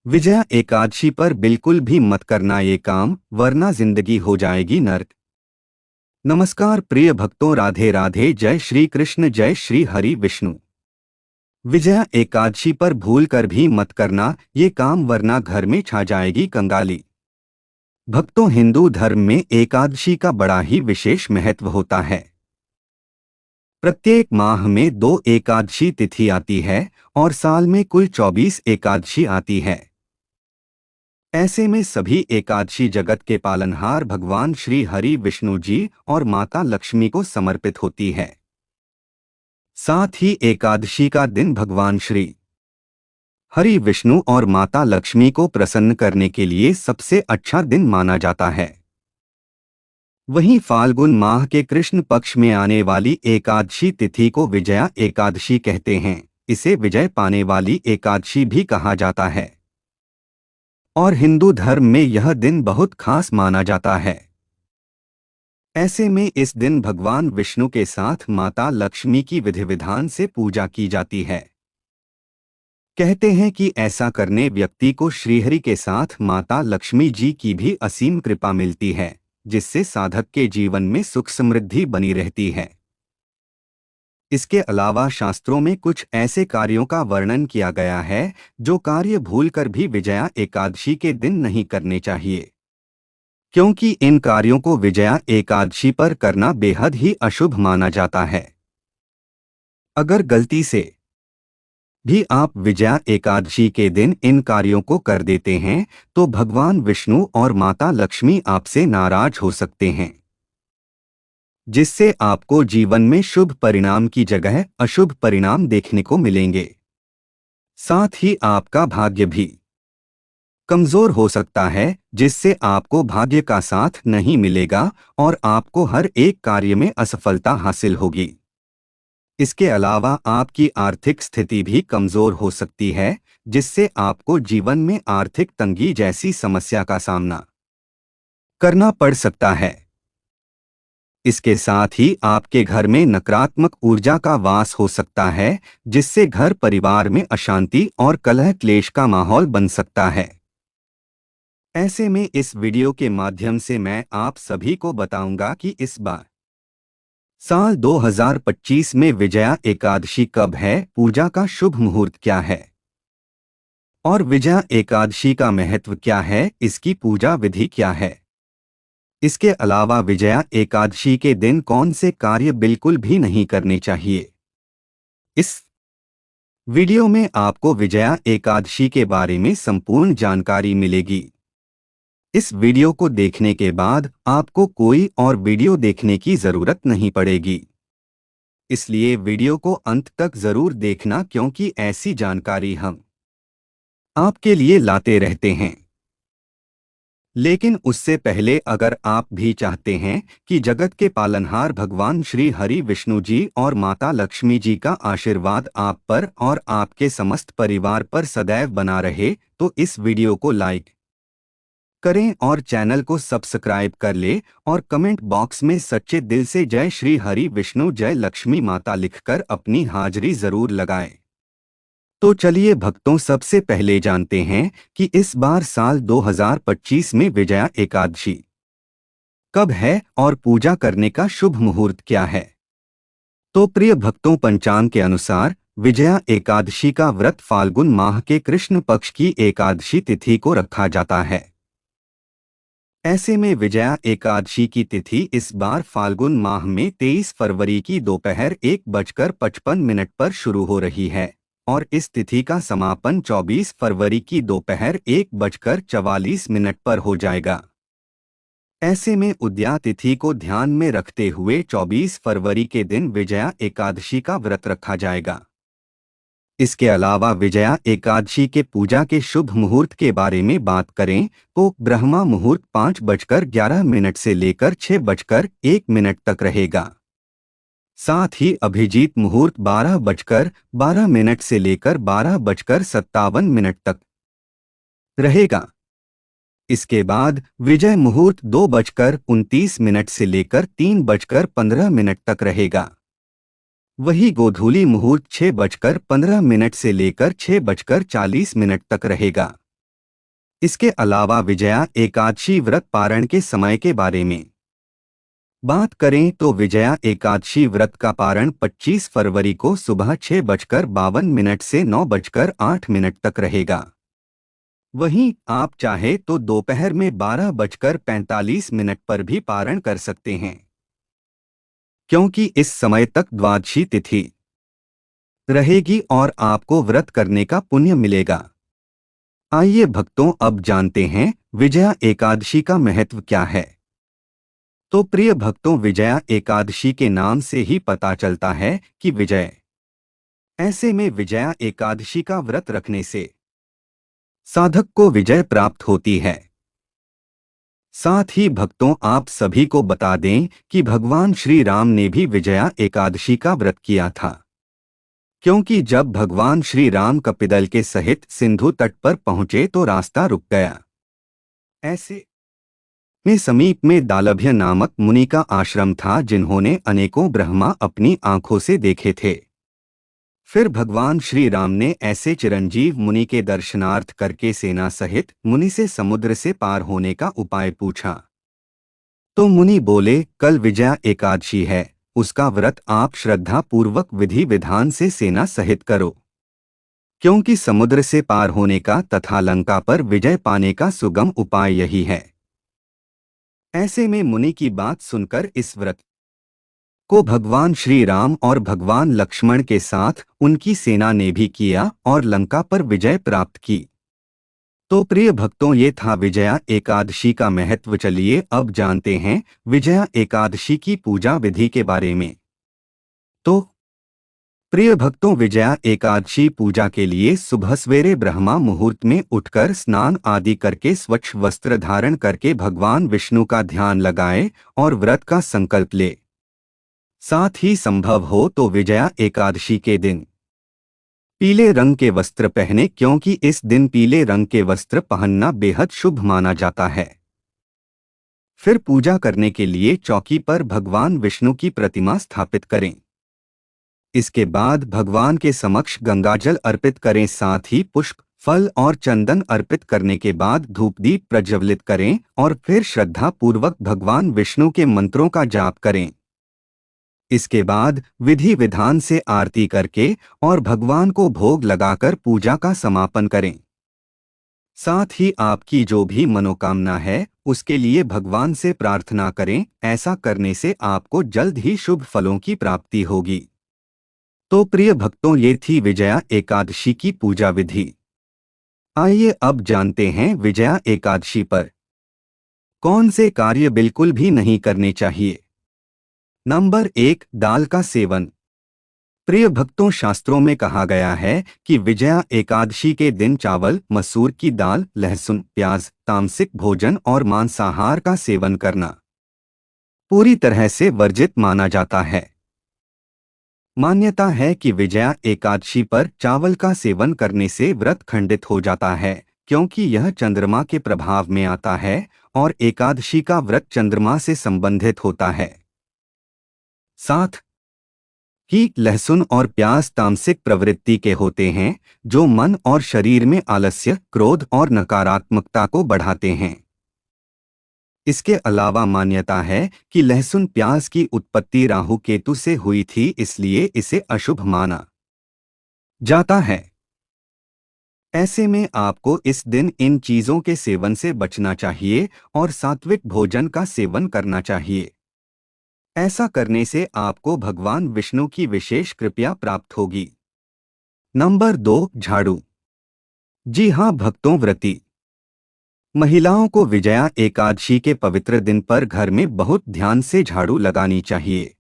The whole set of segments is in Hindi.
विजया एकादशी पर बिल्कुल भी मत करना ये काम, वरना जिंदगी हो जाएगी नर्क। नमस्कार प्रिय भक्तों, राधे राधे। जय श्री कृष्ण, जय श्री हरि विष्णु। विजया एकादशी पर भूल कर भी मत करना ये काम, वरना घर में छा जाएगी कंगाली। भक्तों, हिंदू धर्म में एकादशी का बड़ा ही विशेष महत्व होता है। प्रत्येक माह में 2 एकादशी तिथि आती है और साल में कुल 24 एकादशी आती है। ऐसे में सभी एकादशी जगत के पालनहार भगवान श्री हरि विष्णु जी और माता लक्ष्मी को समर्पित होती है। साथ ही एकादशी का दिन भगवान श्री हरि विष्णु और माता लक्ष्मी को प्रसन्न करने के लिए सबसे अच्छा दिन माना जाता है। वहीं फाल्गुन माह के कृष्ण पक्ष में आने वाली एकादशी तिथि को विजया एकादशी कहते हैं। इसे विजय पाने वाली एकादशी भी कहा जाता है और हिंदू धर्म में यह दिन बहुत खास माना जाता है। ऐसे में इस दिन भगवान विष्णु के साथ माता लक्ष्मी की विधि विधान से पूजा की जाती है। कहते हैं कि ऐसा करने व्यक्ति को श्रीहरि के साथ माता लक्ष्मी जी की भी असीम कृपा मिलती है, जिससे साधक के जीवन में सुख समृद्धि बनी रहती है। इसके अलावा शास्त्रों में कुछ ऐसे कार्यों का वर्णन किया गया है जो कार्य भूलकर भी विजया एकादशी के दिन नहीं करने चाहिए, क्योंकि इन कार्यों को विजया एकादशी पर करना बेहद ही अशुभ माना जाता है। अगर गलती से भी आप विजया एकादशी के दिन इन कार्यों को कर देते हैं तो भगवान विष्णु और माता लक्ष्मी आपसे नाराज हो सकते हैं, जिससे आपको जीवन में शुभ परिणाम की जगह अशुभ परिणाम देखने को मिलेंगे। साथ ही आपका भाग्य भी कमजोर हो सकता है, जिससे आपको भाग्य का साथ नहीं मिलेगा और आपको हर एक कार्य में असफलता हासिल होगी। इसके अलावा आपकी आर्थिक स्थिति भी कमजोर हो सकती है, जिससे आपको जीवन में आर्थिक तंगी जैसी समस्या का सामना करना पड़ सकता है। इसके साथ ही आपके घर में नकारात्मक ऊर्जा का वास हो सकता है, जिससे घर परिवार में अशांति और कलह क्लेश का माहौल बन सकता है। ऐसे में इस वीडियो के माध्यम से मैं आप सभी को बताऊंगा कि इस बार साल 2025 में विजया एकादशी कब है, पूजा का शुभ मुहूर्त क्या है और विजया एकादशी का महत्व क्या है, इसकी पूजा विधि क्या है। इसके अलावा विजया एकादशी के दिन कौन से कार्य बिल्कुल भी नहीं करने चाहिए। इस वीडियो में आपको विजया एकादशी के बारे में संपूर्ण जानकारी मिलेगी। इस वीडियो को देखने के बाद आपको कोई और वीडियो देखने की जरूरत नहीं पड़ेगी, इसलिए वीडियो को अंत तक जरूर देखना, क्योंकि ऐसी जानकारी हम आपके लिए लाते रहते हैं। लेकिन उससे पहले अगर आप भी चाहते हैं कि जगत के पालनहार भगवान श्री हरि विष्णु जी और माता लक्ष्मी जी का आशीर्वाद आप पर और आपके समस्त परिवार पर सदैव बना रहे, तो इस वीडियो को लाइक करें और चैनल को सब्सक्राइब कर ले और कमेंट बॉक्स में सच्चे दिल से जय श्री हरि विष्णु जय लक्ष्मी माता लिखकर अपनी हाजिरी जरूर लगाएं। तो चलिए भक्तों, सबसे पहले जानते हैं कि इस बार साल 2025 में विजया एकादशी कब है और पूजा करने का शुभ मुहूर्त क्या है। तो प्रिय भक्तों, पंचांग के अनुसार विजया एकादशी का व्रत फाल्गुन माह के कृष्ण पक्ष की एकादशी तिथि को रखा जाता है। ऐसे में विजया एकादशी की तिथि इस बार फाल्गुन माह में 23 फरवरी की दोपहर 1:55 पर शुरू हो रही है और इस तिथि का समापन 24 फरवरी की दोपहर 1:44 पर हो जाएगा। ऐसे में उदया तिथि को ध्यान में रखते हुए 24 फरवरी के दिन विजया एकादशी का व्रत रखा जाएगा। इसके अलावा विजया एकादशी के पूजा के शुभ मुहूर्त के बारे में बात करें तो ब्रह्मा मुहूर्त 5:11 से लेकर 6:01 तक रहेगा। साथ ही अभिजीत मुहूर्त 12:12 से लेकर 12:57 तक रहेगा। इसके बाद विजय मुहूर्त 2:29 से लेकर 3:15 तक रहेगा। वही गोधूली मुहूर्त 6:15 से लेकर 6:40 तक रहेगा। इसके अलावा विजया एकादशी व्रत पारण के समय के बारे में बात करें तो विजया एकादशी व्रत का पारण 25 फरवरी को सुबह 6:52 से 9:08 तक रहेगा। वहीं आप चाहे तो दोपहर में 12:45 पर भी पारण कर सकते हैं, क्योंकि इस समय तक द्वादशी तिथि रहेगी और आपको व्रत करने का पुण्य मिलेगा। आइए भक्तों, अब जानते हैं विजया एकादशी का महत्व क्या है। तो प्रिय भक्तों, विजया एकादशी के नाम से ही पता चलता है कि विजय। ऐसे में विजया एकादशी का व्रत रखने से साधक को विजय प्राप्त होती है। साथ ही भक्तों, आप सभी को बता दें कि भगवान श्री राम ने भी विजया एकादशी का व्रत किया था, क्योंकि जब भगवान श्री राम कपिदल के सहित सिंधु तट पर पहुंचे तो रास्ता रुक गया। ऐसे में समीप में दालभ्य नामक मुनि का आश्रम था, जिन्होंने अनेकों ब्रह्मा अपनी आंखों से देखे थे। फिर भगवान श्री राम ने ऐसे चिरंजीव मुनि के दर्शनार्थ करके सेना सहित मुनि से समुद्र से पार होने का उपाय पूछा। तो मुनि बोले, कल विजया एकादशी है, उसका व्रत आप श्रद्धा पूर्वक विधि विधान से सेना सहित करो, क्योंकि समुद्र से पार होने का तथा लंका पर विजय पाने का सुगम उपाय यही है। ऐसे में मुनि की बात सुनकर इस व्रत को भगवान श्री राम और भगवान लक्ष्मण के साथ उनकी सेना ने भी किया और लंका पर विजय प्राप्त की। तो प्रिय भक्तों, ये था विजया एकादशी का महत्व। चलिए अब जानते हैं विजया एकादशी की पूजा विधि के बारे में। तो प्रिय भक्तों, विजया एकादशी पूजा के लिए सुबह सवेरे ब्रह्मा मुहूर्त में उठकर स्नान आदि करके स्वच्छ वस्त्र धारण करके भगवान विष्णु का ध्यान लगाए और व्रत का संकल्प ले। साथ ही संभव हो तो विजया एकादशी के दिन पीले रंग के वस्त्र पहने, क्योंकि इस दिन पीले रंग के वस्त्र पहनना बेहद शुभ माना जाता है। फिर पूजा करने के लिए चौकी पर भगवान विष्णु की प्रतिमा स्थापित करें। इसके बाद भगवान के समक्ष गंगाजल अर्पित करें। साथ ही पुष्प, फल और चंदन अर्पित करने के बाद धूप दीप प्रज्वलित करें और फिर श्रद्धा पूर्वक भगवान विष्णु के मंत्रों का जाप करें। इसके बाद विधि विधान से आरती करके और भगवान को भोग लगाकर पूजा का समापन करें। साथ ही आपकी जो भी मनोकामना है उसके लिए भगवान से प्रार्थना करें। ऐसा करने से आपको जल्द ही शुभ फलों की प्राप्ति होगी। तो प्रिय भक्तों, ये थी विजया एकादशी की पूजा विधि। आइए अब जानते हैं विजया एकादशी पर कौन से कार्य बिल्कुल भी नहीं करने चाहिए। नंबर 1, दाल का सेवन। प्रिय भक्तों, शास्त्रों में कहा गया है कि विजया एकादशी के दिन चावल, मसूर की दाल, लहसुन, प्याज, तामसिक भोजन और मांसाहार का सेवन करना पूरी तरह से वर्जित माना जाता है। मान्यता है कि विजया एकादशी पर चावल का सेवन करने से व्रत खंडित हो जाता है, क्योंकि यह चंद्रमा के प्रभाव में आता है और एकादशी का व्रत चंद्रमा से संबंधित होता है। साथ ही लहसुन और प्याज तामसिक प्रवृत्ति के होते हैं, जो मन और शरीर में आलस्य, क्रोध और नकारात्मकता को बढ़ाते हैं। इसके अलावा मान्यता है कि लहसुन प्याज की उत्पत्ति राहु केतु से हुई थी, इसलिए इसे अशुभ माना जाता है। ऐसे में आपको इस दिन इन चीजों के सेवन से बचना चाहिए और सात्विक भोजन का सेवन करना चाहिए। ऐसा करने से आपको भगवान विष्णु की विशेष कृपा प्राप्त होगी। नंबर 2, झाड़ू। जी हाँ भक्तों, व्रती महिलाओं को विजया एकादशी के पवित्र दिन पर घर में बहुत ध्यान से झाड़ू लगानी चाहिए।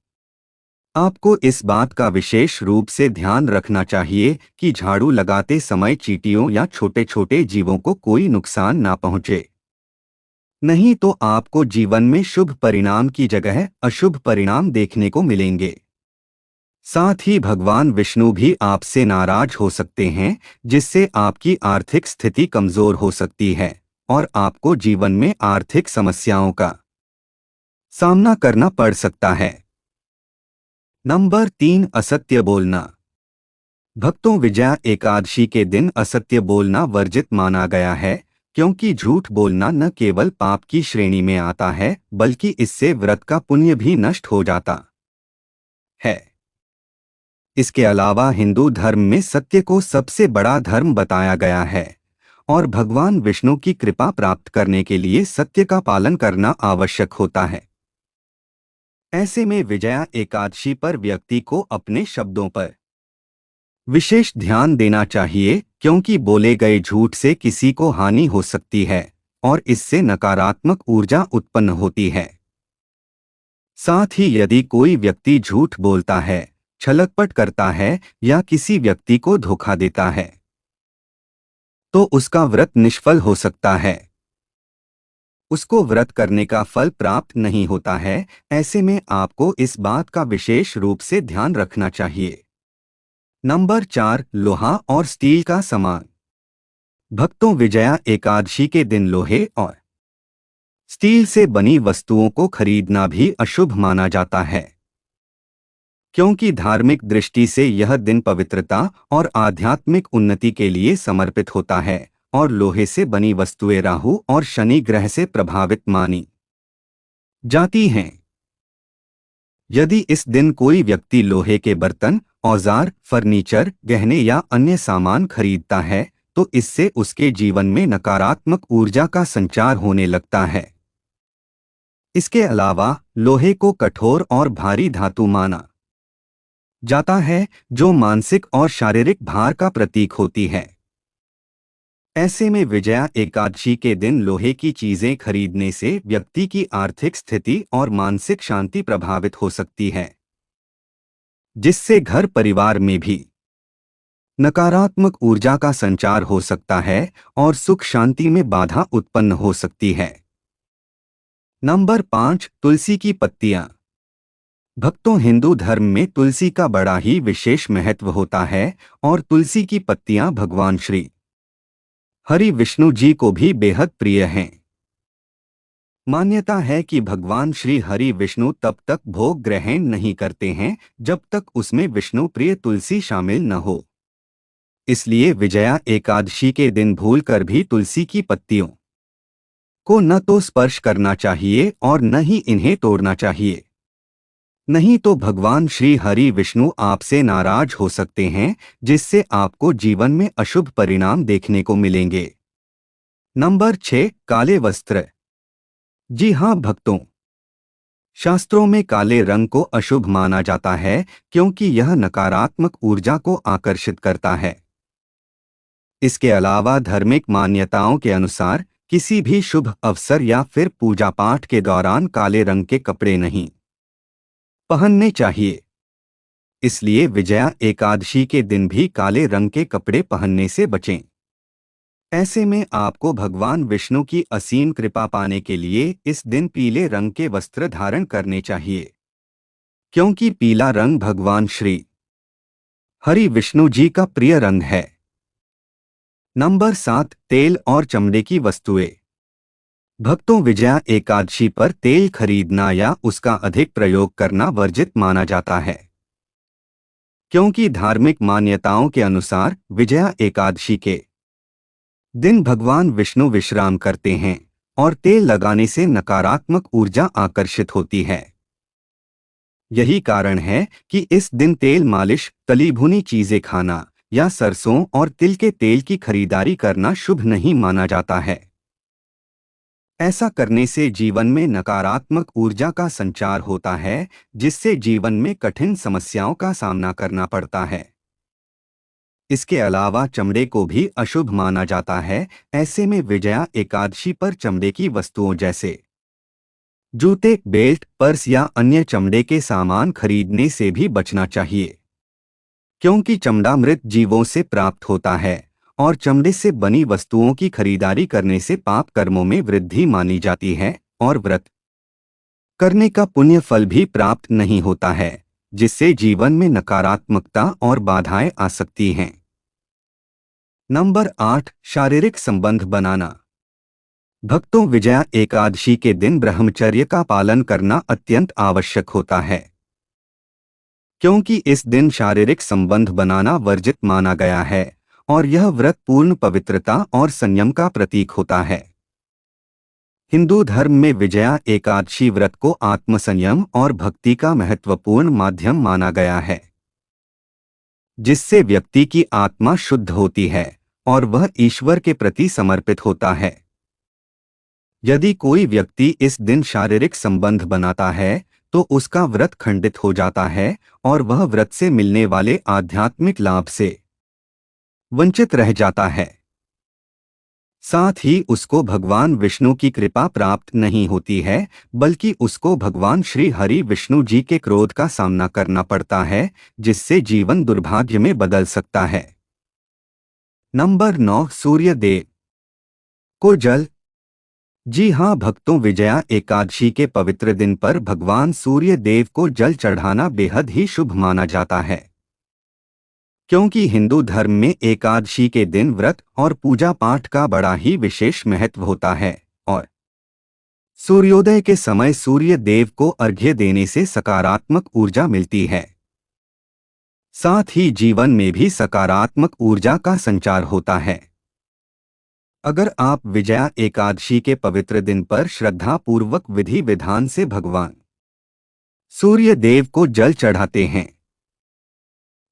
आपको इस बात का विशेष रूप से ध्यान रखना चाहिए कि झाड़ू लगाते समय चींटियों या छोटे छोटे जीवों को कोई नुकसान ना पहुंचे, नहीं तो आपको जीवन में शुभ परिणाम की जगह अशुभ परिणाम देखने को मिलेंगे। साथ ही भगवान विष्णु भी आपसे नाराज हो सकते हैं, जिससे आपकी आर्थिक स्थिति कमजोर हो सकती है और आपको जीवन में आर्थिक समस्याओं का सामना करना पड़ सकता है। नंबर 3, असत्य बोलना। भक्तों, विजया एकादशी के दिन असत्य बोलना वर्जित माना गया है, क्योंकि झूठ बोलना न केवल पाप की श्रेणी में आता है बल्कि इससे व्रत का पुण्य भी नष्ट हो जाता है। इसके अलावा हिंदू धर्म में सत्य को सबसे बड़ा धर्म बताया गया है और भगवान विष्णु की कृपा प्राप्त करने के लिए सत्य का पालन करना आवश्यक होता है। ऐसे में विजया एकादशी पर व्यक्ति को अपने शब्दों पर विशेष ध्यान देना चाहिए क्योंकि बोले गए झूठ से किसी को हानि हो सकती है और इससे नकारात्मक ऊर्जा उत्पन्न होती है। साथ ही यदि कोई व्यक्ति झूठ बोलता है, छलकपट करता है या किसी व्यक्ति को धोखा देता है तो उसका व्रत निष्फल हो सकता है। उसको व्रत करने का फल प्राप्त नहीं होता है। ऐसे में आपको इस बात का विशेष रूप से ध्यान रखना चाहिए। नंबर 4, लोहा और स्टील का सामान। भक्तों, विजया एकादशी के दिन लोहे और स्टील से बनी वस्तुओं को खरीदना भी अशुभ माना जाता है क्योंकि धार्मिक दृष्टि से यह दिन पवित्रता और आध्यात्मिक उन्नति के लिए समर्पित होता है और लोहे से बनी वस्तुएं राहु और शनि ग्रह से प्रभावित मानी जाती हैं। यदि इस दिन कोई व्यक्ति लोहे के बर्तन, औजार, फर्नीचर, गहने या अन्य सामान खरीदता है तो इससे उसके जीवन में नकारात्मक ऊर्जा का संचार होने लगता है। इसके अलावा लोहे को कठोर और भारी धातु माना जाता है जो मानसिक और शारीरिक भार का प्रतीक होती है। ऐसे में विजया एकादशी के दिन लोहे की चीजें खरीदने से व्यक्ति की आर्थिक स्थिति और मानसिक शांति प्रभावित हो सकती है जिससे घर परिवार में भी नकारात्मक ऊर्जा का संचार हो सकता है और सुख शांति में बाधा उत्पन्न हो सकती है। नंबर 5, तुलसी की पत्तियां। भक्तों, हिंदू धर्म में तुलसी का बड़ा ही विशेष महत्व होता है और तुलसी की पत्तियां भगवान श्री हरि विष्णु जी को भी बेहद प्रिय हैं। मान्यता है कि भगवान श्री हरि विष्णु तब तक भोग ग्रहण नहीं करते हैं जब तक उसमें विष्णु प्रिय तुलसी शामिल न हो। इसलिए विजया एकादशी के दिन भूलकर भी तुलसी की पत्तियों को न तो स्पर्श करना चाहिए और न ही इन्हें तोड़ना चाहिए, नहीं तो भगवान श्री हरि विष्णु आपसे नाराज हो सकते हैं जिससे आपको जीवन में अशुभ परिणाम देखने को मिलेंगे। नंबर 6, काले वस्त्र। जी हाँ भक्तों, शास्त्रों में काले रंग को अशुभ माना जाता है क्योंकि यह नकारात्मक ऊर्जा को आकर्षित करता है। इसके अलावा धार्मिक मान्यताओं के अनुसार किसी भी शुभ अवसर या फिर पूजा पाठ के दौरान काले रंग के कपड़े नहीं पहनने चाहिए। इसलिए विजया एकादशी के दिन भी काले रंग के कपड़े पहनने से बचें। ऐसे में आपको भगवान विष्णु की असीम कृपा पाने के लिए इस दिन पीले रंग के वस्त्र धारण करने चाहिए क्योंकि पीला रंग भगवान श्री हरि विष्णु जी का प्रिय रंग है। नंबर 7, तेल और चमड़े की वस्तुएं। भक्तों, विजया एकादशी पर तेल खरीदना या उसका अधिक प्रयोग करना वर्जित माना जाता है क्योंकि धार्मिक मान्यताओं के अनुसार विजया एकादशी के दिन भगवान विष्णु विश्राम करते हैं और तेल लगाने से नकारात्मक ऊर्जा आकर्षित होती है। यही कारण है कि इस दिन तेल मालिश, तली भुनी चीजें खाना या सरसों और तिल के तेल की खरीदारी करना शुभ नहीं माना जाता है। ऐसा करने से जीवन में नकारात्मक ऊर्जा का संचार होता है जिससे जीवन में कठिन समस्याओं का सामना करना पड़ता है। इसके अलावा चमड़े को भी अशुभ माना जाता है। ऐसे में विजया एकादशी पर चमड़े की वस्तुओं जैसे जूते, बेल्ट, पर्स या अन्य चमड़े के सामान खरीदने से भी बचना चाहिए क्योंकि चमड़ा मृत जीवों से प्राप्त होता है और चमड़े से बनी वस्तुओं की खरीदारी करने से पाप कर्मों में वृद्धि मानी जाती है और व्रत करने का पुण्य फल भी प्राप्त नहीं होता है जिससे जीवन में नकारात्मकता और बाधाएं आ सकती हैं। नंबर 8, शारीरिक संबंध बनाना। भक्तों, विजया एकादशी के दिन ब्रह्मचर्य का पालन करना अत्यंत आवश्यक होता है क्योंकि इस दिन शारीरिक संबंध बनाना वर्जित माना गया है और यह व्रत पूर्ण पवित्रता और संयम का प्रतीक होता है। हिंदू धर्म में विजया एकादशी व्रत को आत्मसंयम और भक्ति का महत्वपूर्ण माध्यम माना गया है, जिससे व्यक्ति की आत्मा शुद्ध होती है और वह ईश्वर के प्रति समर्पित होता है। यदि कोई व्यक्ति इस दिन शारीरिक संबंध बनाता है तो उसका व्रत खंडित हो जाता है और वह व्रत से मिलने वाले आध्यात्मिक लाभ से वंचित रह जाता है। साथ ही उसको भगवान विष्णु की कृपा प्राप्त नहीं होती है, बल्कि उसको भगवान श्री हरि विष्णु जी के क्रोध का सामना करना पड़ता है, जिससे जीवन दुर्भाग्य में बदल सकता है। नंबर 9, सूर्य देव को जल। जी हाँ भक्तों, विजया एकादशी के पवित्र दिन पर भगवान सूर्य देव को जल चढ़ाना बेहद ही शुभ माना जाता है, क्योंकि हिंदू धर्म में एकादशी के दिन व्रत और पूजा पाठ का बड़ा ही विशेष महत्व होता है और सूर्योदय के समय सूर्य देव को अर्घ्य देने से सकारात्मक ऊर्जा मिलती है। साथ ही जीवन में भी सकारात्मक ऊर्जा का संचार होता है। अगर आप विजया एकादशी के पवित्र दिन पर श्रद्धा पूर्वक विधि विधान से भगवान सूर्य देव को जल चढ़ाते हैं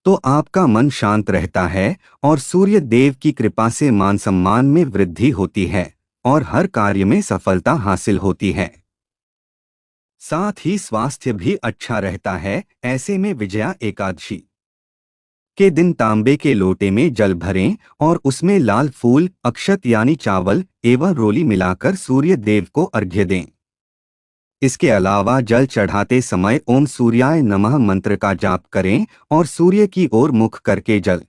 तो आपका मन शांत रहता है और सूर्य देव की कृपा से मान सम्मान में वृद्धि होती है और हर कार्य में सफलता हासिल होती है। साथ ही स्वास्थ्य भी अच्छा रहता है। ऐसे में विजया एकादशी के दिन तांबे के लोटे में जल भरें और उसमें लाल फूल, अक्षत यानी चावल एवं रोली मिलाकर सूर्य देव को अर्घ्य दें। इसके अलावा जल चढ़ाते समय ओम सूर्याय नमः मंत्र का जाप करें और सूर्य की ओर मुख करके जल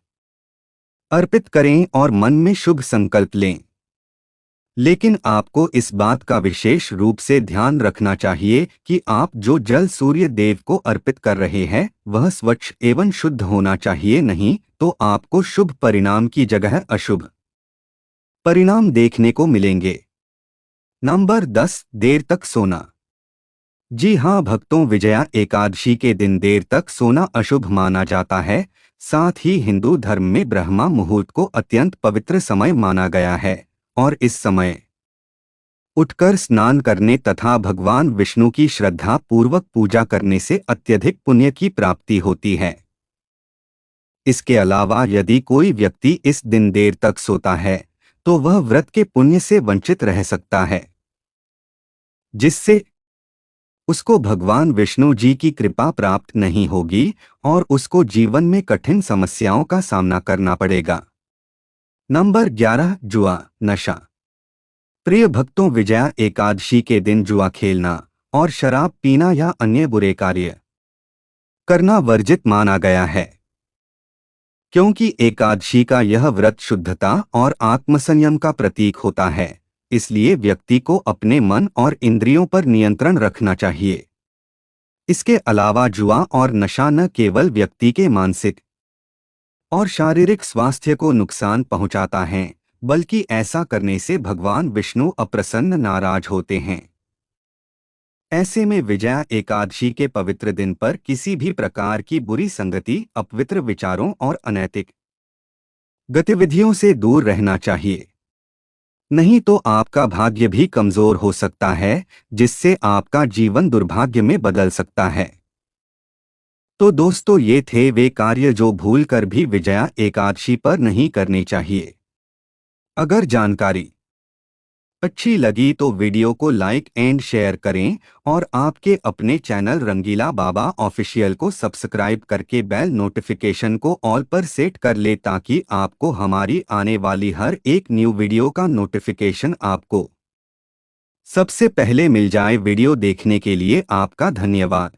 अर्पित करें और मन में शुभ संकल्प लें। लेकिन आपको इस बात का विशेष रूप से ध्यान रखना चाहिए कि आप जो जल सूर्य देव को अर्पित कर रहे हैं वह स्वच्छ एवं शुद्ध होना चाहिए, नहीं तो आपको शुभ परिणाम की जगह अशुभ परिणाम देखने को मिलेंगे। नंबर 10, देर तक सोना। जी हाँ भक्तों, विजया एकादशी के दिन देर तक सोना अशुभ माना जाता है। साथ ही हिंदू धर्म में ब्रह्मा मुहूर्त को अत्यंत पवित्र समय माना गया है और इस समय उठकर स्नान करने तथा भगवान विष्णु की श्रद्धा पूर्वक पूजा करने से अत्यधिक पुण्य की प्राप्ति होती है। इसके अलावा यदि कोई व्यक्ति इस दिन देर तक सोता है तो वह व्रत के पुण्य से वंचित रह सकता है, जिससे उसको भगवान विष्णु जी की कृपा प्राप्त नहीं होगी और उसको जीवन में कठिन समस्याओं का सामना करना पड़ेगा। नंबर 11, जुआ नशा। प्रिय भक्तों, विजया एकादशी के दिन जुआ खेलना और शराब पीना या अन्य बुरे कार्य करना वर्जित माना गया है, क्योंकि एकादशी का यह व्रत शुद्धता और आत्मसंयम का प्रतीक होता है। इसलिए व्यक्ति को अपने मन और इंद्रियों पर नियंत्रण रखना चाहिए। इसके अलावा जुआ और नशा न केवल व्यक्ति के मानसिक और शारीरिक स्वास्थ्य को नुकसान पहुंचाता है, बल्कि ऐसा करने से भगवान विष्णु अप्रसन्न नाराज होते हैं। ऐसे में विजया एकादशी के पवित्र दिन पर किसी भी प्रकार की बुरी संगति, अपवित्र विचारों और अनैतिक गतिविधियों से दूर रहना चाहिए, नहीं तो आपका भाग्य भी कमजोर हो सकता है, जिससे आपका जीवन दुर्भाग्य में बदल सकता है। तो दोस्तों, ये थे वे कार्य जो भूलकर भी विजया एकादशी पर नहीं करने चाहिए। अगर जानकारी अच्छी लगी तो वीडियो को लाइक एंड शेयर करें और आपके अपने चैनल रंगीला बाबा ऑफिशियल को सब्सक्राइब करके बेल नोटिफिकेशन को ऑल पर सेट कर ले, ताकि आपको हमारी आने वाली हर एक न्यू वीडियो का नोटिफिकेशन आपको सबसे पहले मिल जाए। वीडियो देखने के लिए आपका धन्यवाद।